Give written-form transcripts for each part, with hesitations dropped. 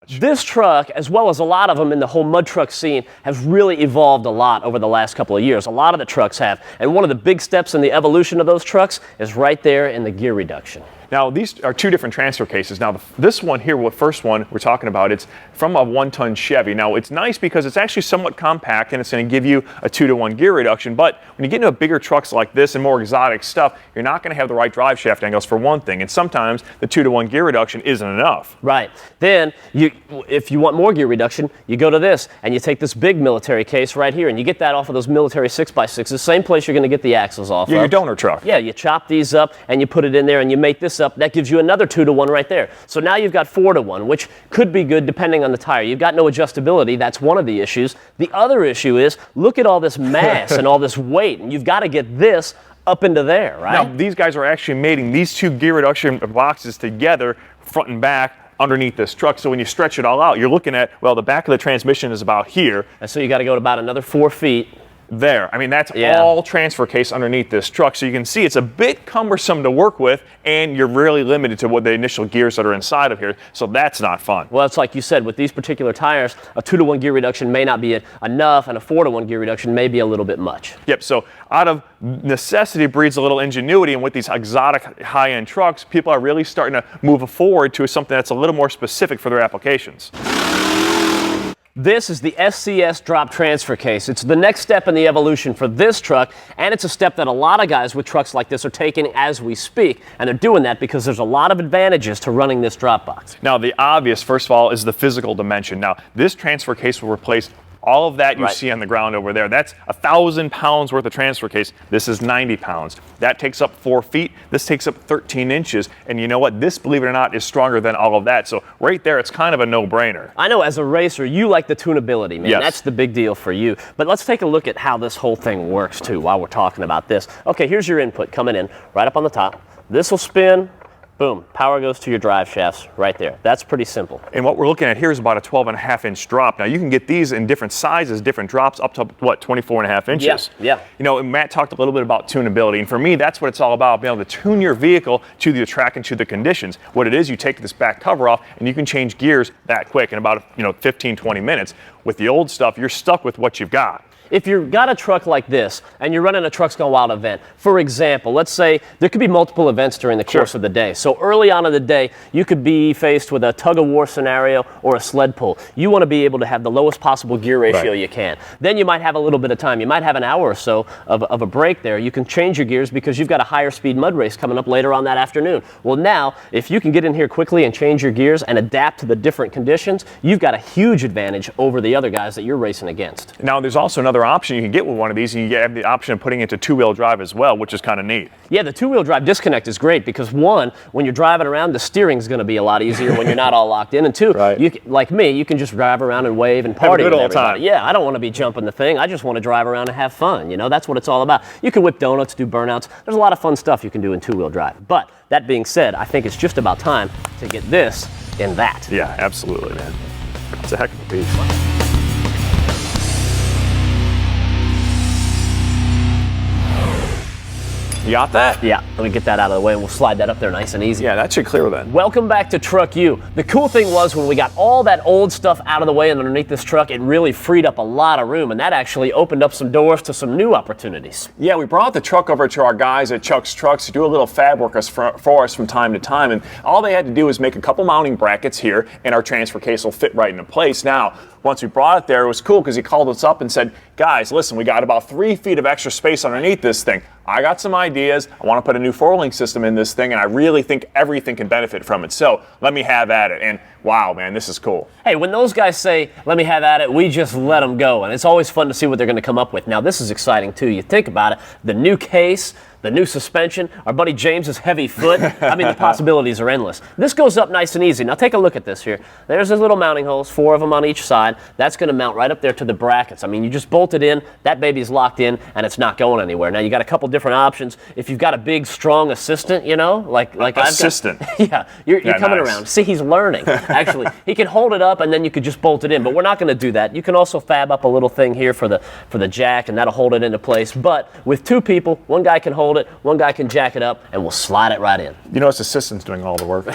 This truck, as well as a lot of them in the whole mud truck scene, has really evolved a lot over the last couple of years. A lot of the trucks have. And one of the big steps in the evolution of those trucks is right there in the gear reduction. Now, these are two different transfer cases. Now, this one here, the first one we're talking about, it's from a 1-ton Chevy. Now, it's nice because it's actually somewhat compact and it's going to give you a 2-to-1 gear reduction. But when you get into bigger trucks like this and more exotic stuff, you're not going to have the right drive shaft angles for one thing. And sometimes the 2-to-1 gear reduction isn't enough. Right. Then, if you want more gear reduction, you go to this and you take this big military case right here and you get that off of those military 6x6s, the same place you're going to get the axles off of. Your donor truck. Yeah, you chop these up and you put it in there and you make this up. That gives you another 2-to-1 right there. So now you've got 4-to-1, which could be good depending on the tire. You've got no adjustability. That's one of the issues. The other issue is, look at all this mass and all this weight, and you've got to get this up into there, right? Now, these guys are actually mating these two gear reduction boxes together, front and back, underneath this truck. So when you stretch it all out, you're looking at, well, the back of the transmission is about here. And so you got to go to about another 4 feet. There. I mean, that's all transfer case underneath this truck. So you can see it's a bit cumbersome to work with, and you're really limited to what the initial gears that are inside of here. So that's not fun. Well, it's like you said, with these particular tires, a 2-to-1 gear reduction may not be enough, and a 4-to-1 gear reduction may be a little bit much. Yep. So out of necessity breeds a little ingenuity, and with these exotic high-end trucks, people are really starting to move forward to something that's a little more specific for their applications. This is the SCS drop transfer case. It's the next step in the evolution for this truck, and it's a step that a lot of guys with trucks like this are taking as we speak, and they're doing that because there's a lot of advantages to running this drop box. Now, the obvious, first of all, is the physical dimension. Now, this transfer case will replace all of that you see on the ground over there. That's 1,000 pounds worth of transfer case. This is 90 pounds. That takes up 4 feet. This takes up 13 inches. And you know what? This, believe it or not, is stronger than all of that. So right there, it's kind of a no-brainer. I know as a racer, you like the tunability, man. Yes. That's the big deal for you. But let's take a look at how this whole thing works, too, while we're talking about this. Okay, here's your input coming in right up on the top. This will spin. Boom, power goes to your drive shafts right there. That's pretty simple. And what we're looking at here is about a 12.5-inch drop. Now, you can get these in different sizes, different drops, up to, what, 24.5 inches? Yeah. You know, and Matt talked a little bit about tunability, and for me, that's what it's all about, being able to tune your vehicle to the track and to the conditions. What it is, you take this back cover off, and you can change gears that quick in about, 15, 20 minutes. With the old stuff, you're stuck with what you've got. If you've got a truck like this and you're running a Trucks Gone Wild event, for example, let's say there could be multiple events during the course of the day. So early on in the day, you could be faced with a tug-of-war scenario or a sled pull. You want to be able to have the lowest possible gear ratio you can. Then you might have a little bit of time. You might have an hour or so of a break there. You can change your gears because you've got a higher speed mud race coming up later on that afternoon. Well, now, if you can get in here quickly and change your gears and adapt to the different conditions, you've got a huge advantage over the other guys that you're racing against. Now, there's also another option you can get with one of these, and you have the option of putting it into 2-wheel drive as well, which is kind of neat. Yeah, the 2-wheel drive disconnect is great because, one, when you're driving around, the steering's going to be a lot easier when you're not all locked in, and two, like me, you can just drive around and wave and party with everybody. Yeah, I don't want to be jumping the thing. I just want to drive around and have fun. That's what it's all about. You can whip donuts, do burnouts. There's a lot of fun stuff you can do in 2-wheel drive. But that being said, I think it's just about time to get this in that. Yeah, absolutely, man. It's a heck of a beast. You got that? Yeah, let me get that out of the way and we'll slide that up there nice and easy. Yeah, that should clear then. Welcome back to Truck U. The cool thing was when we got all that old stuff out of the way and underneath this truck, it really freed up a lot of room, and that actually opened up some doors to some new opportunities. Yeah, we brought the truck over to our guys at Chuck's Trucks to do a little fab work for us from time to time, and all they had to do was make a couple mounting brackets here, and our transfer case will fit right into place. Now, once we brought it there, it was cool because he called us up and said, guys, listen, we got about 3 feet of extra space underneath this thing. I got some ideas. I want to put a new 4-link system in this thing, and I really think everything can benefit from it. So let me have at it. And wow, man, this is cool. Hey, when those guys say, let me have at it, we just let them go. And it's always fun to see what they're going to come up with. Now, this is exciting, too. You think about it, the new case, the new suspension, our buddy James's heavy foot. I mean, the possibilities are endless. This goes up nice and easy. Now, take a look at this here. There's his little mounting holes, 4 of them on each side. That's going to mount right up there to the brackets. I mean, you just bolt it in, that baby's locked in, and it's not going anywhere. Now, you got a couple different options. If you've got a big, strong assistant, like assistant. Yeah, you're coming around. See, he's learning. Actually, he can hold it up, and then you could just bolt it in. But we're not going to do that. You can also fab up a little thing here for the jack, and that'll hold it into place. But with 2 people, one guy can hold it, one guy can jack it up, and we'll slide it right in. You know, his assistant's doing all the work.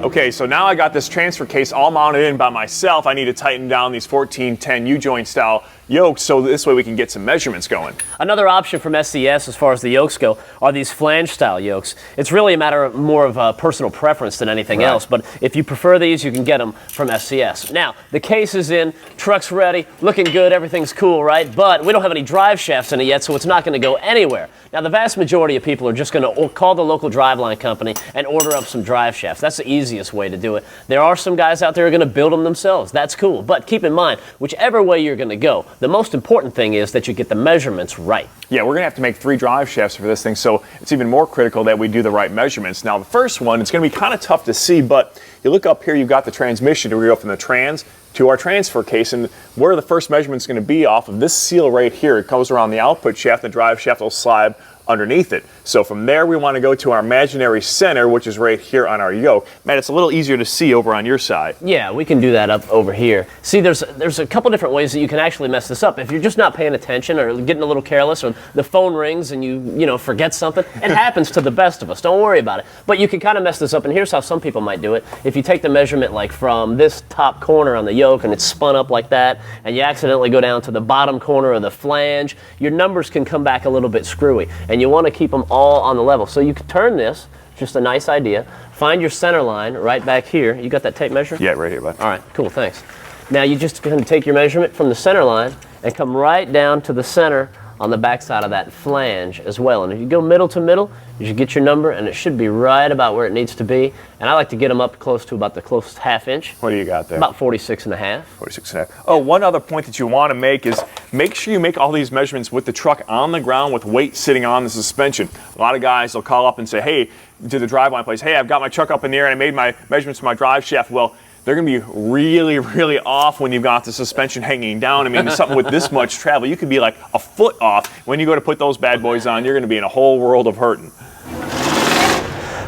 Okay, so now I got this transfer case all mounted in by myself. I need to tighten down these 1410 U-joint style yokes so this way we can get some measurements going. Another option from SCS as far as the yokes go are these flange style yokes. It's really a matter of more of a personal preference than anything else, but if you prefer these, you can get them from SCS. Now, the case is in, truck's ready, looking good, everything's cool, right? But we don't have any drive shafts in it yet, so it's not going to go anywhere. Now, the vast majority of people are just going to call the local driveline company and order up some drive shafts. That's the easiest way to do it. There are some guys out there who are going to build them themselves. That's cool. But keep in mind, whichever way you're going to go, the most important thing is that you get the measurements right. Yeah, we're going to have to make 3 drive shafts for this thing, so it's even more critical that we do the right measurements. Now, the first one, it's going to be kind of tough to see, but you look up here, you've got the transmission to go from the trans to our transfer case, and where the first measurement's going to be off of this seal right here. It goes around the output shaft, and the drive shaft will slide underneath it. So from there, we want to go to our imaginary center, which is right here on our yoke. Matt, it's a little easier to see over on your side. Yeah, we can do that up over here. See, there's a couple different ways that you can actually mess this up. If you're just not paying attention or getting a little careless, or the phone rings and you forget something, it happens to the best of us. Don't worry about it. But you can kind of mess this up, and here's how some people might do it. If you take the measurement like from this top corner on the yoke and it's spun up like that, and you accidentally go down to the bottom corner of the flange, your numbers can come back a little bit screwy, and you want to keep them all on the level. So you can turn this, just a nice idea, find your center line right back here. You got that tape measure? Yeah, right here, bud. All right, cool, thanks. Now you just going to take your measurement from the center line and come right down to the center on the back side of that flange as well. And if you go middle to middle, you should get your number, and it should be right about where it needs to be. And I like to get them up close to about the closest half inch. What do you got there? About 46 and a half. 46 and a half. Oh, one other point that you want to make is make sure you make all these measurements with the truck on the ground with weight sitting on the suspension. A lot of guys will call up and say, hey, to the driveline place, hey, I've got my truck up in the air and I made my measurements for my drive shaft. Well, they're going to be really, really off when you've got the suspension hanging down. I mean, something with this much travel, you could be like a foot off. When you go to put those bad boys on, you're going to be in a whole world of hurting.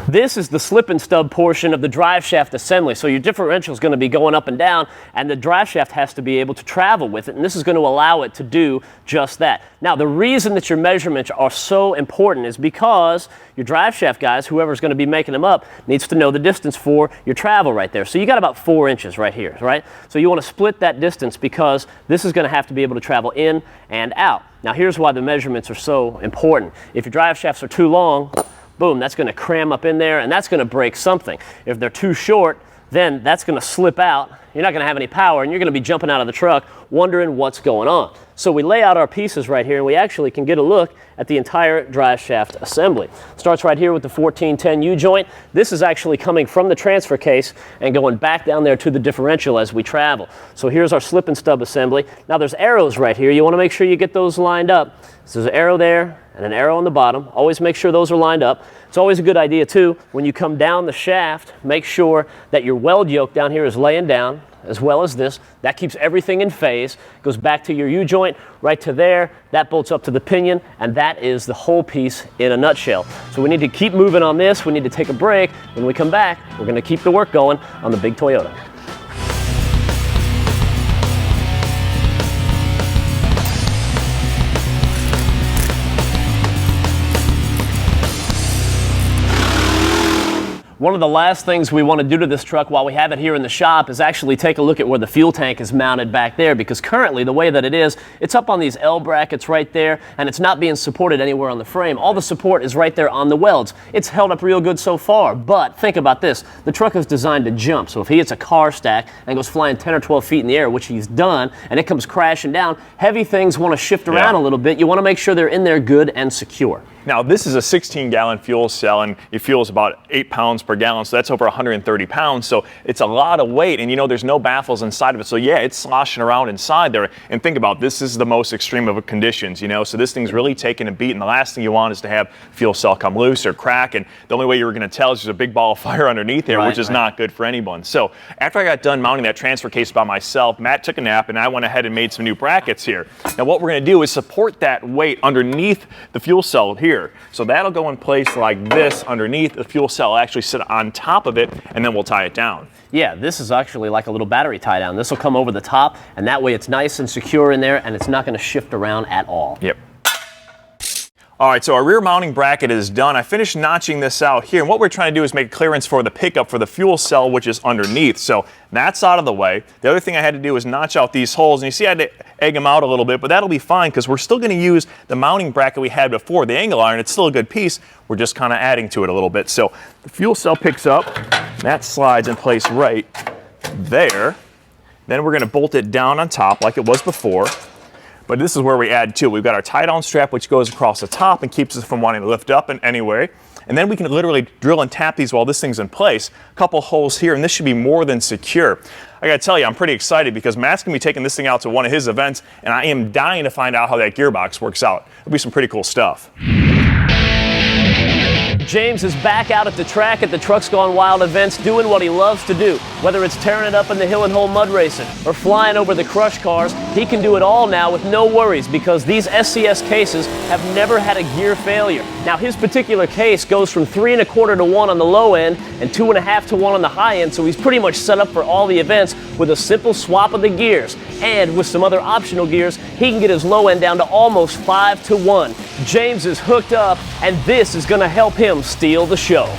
This is the slip and stub portion of the drive shaft assembly. So your differential is going to be going up and down, and the drive shaft has to be able to travel with it, and this is going to allow it to do just that. Now, the reason that your measurements are so important is because your drive shaft guys, whoever's going to be making them up, needs to know the distance for your travel right there. So you got about 4 inches right here, right? So you want to split that distance because this is going to have to be able to travel in and out. Now, here's why the measurements are so important. If your drive shafts are too long, boom, that's going to cram up in there, and that's going to break something. If they're too short, then that's going to slip out. You're not going to have any power, and you're going to be jumping out of the truck wondering what's going on. So we lay out our pieces right here, and we actually can get a look at the entire drive shaft assembly. Starts right here with the 1410 U-joint. This is actually coming from the transfer case and going back down there to the differential as we travel. So here's our slip and stub assembly. Now there's arrows right here. You want to make sure you get those lined up. So there's an arrow there and an arrow on the bottom. Always make sure those are lined up. It's always a good idea too, when you come down the shaft, make sure that your weld yoke down here is laying down as well as this. That keeps everything in phase. Goes back to your U-joint, right to there. That bolts up to the pinion, and that is the whole piece in a nutshell. So we need to keep moving on this. We need to take a break. When we come back, we're going to keep the work going on the big Toyota. One of the last things we want to do to this truck while we have it here in the shop is actually take a look at where the fuel tank is mounted back there, because currently the way that it is, it's up on these L brackets right there, and it's not being supported anywhere on the frame. All the support is right there on the welds. It's held up real good so far, but think about this. The truck is designed to jump, so if he hits a car stack and goes flying 10 or 12 feet in the air, which he's done, and it comes crashing down, heavy things want to shift around a little bit. You want to make sure they're in there good and secure. Now, this is a 16-gallon fuel cell, and your fuel is about 8 pounds per gallon, so that's over 130 pounds, so it's a lot of weight, and there's no baffles inside of it, so yeah, it's sloshing around inside there. And think about this is the most extreme of conditions, so this thing's really taking a beat, and the last thing you want is to have fuel cell come loose or crack, and the only way you were going to tell is there's a big ball of fire underneath there, which is not good for anyone. So after I got done mounting that transfer case by myself, Matt took a nap, and I went ahead and made some new brackets here. Now, what we're going to do is support that weight underneath the fuel cell here. So that'll go in place like this underneath. The fuel cell will actually sit on top of it, and then we'll tie it down. Yeah, this is actually like a little battery tie down. This will come over the top, and that way it's nice and secure in there, and it's not going to shift around at all. Yep. All right, so our rear mounting bracket is done. I finished notching this out here, and what we're trying to do is make clearance for the pickup for the fuel cell, which is underneath. So that's out of the way. The other thing I had to do was notch out these holes, and you see I had to egg them out a little bit, but that'll be fine because we're still going to use the mounting bracket we had before, the angle iron. It's still a good piece. We're just kind of adding to it a little bit. So the fuel cell picks up, and that slides in place right there. Then we're going to bolt it down on top like it was before. But this is where we add to. We've got our tie-down strap, which goes across the top and keeps us from wanting to lift up in any way. And then we can literally drill and tap these while this thing's in place. A couple holes here, and this should be more than secure. I gotta tell you, I'm pretty excited because Matt's gonna be taking this thing out to one of his events, and I am dying to find out how that gearbox works out. It'll be some pretty cool stuff. James is back out at the track at the Trucks Gone Wild events doing what he loves to do. Whether it's tearing it up in the hill and hole mud racing or flying over the crush cars, he can do it all now with no worries because these SCS cases have never had a gear failure. Now his particular case goes from 3 1/4 to 1 on the low end and 2 1/2 to 1 on the high end, so he's pretty much set up for all the events with a simple swap of the gears. And with some other optional gears, he can get his low end down to almost 5 to 1. James is hooked up, and this is going to help him steal the show.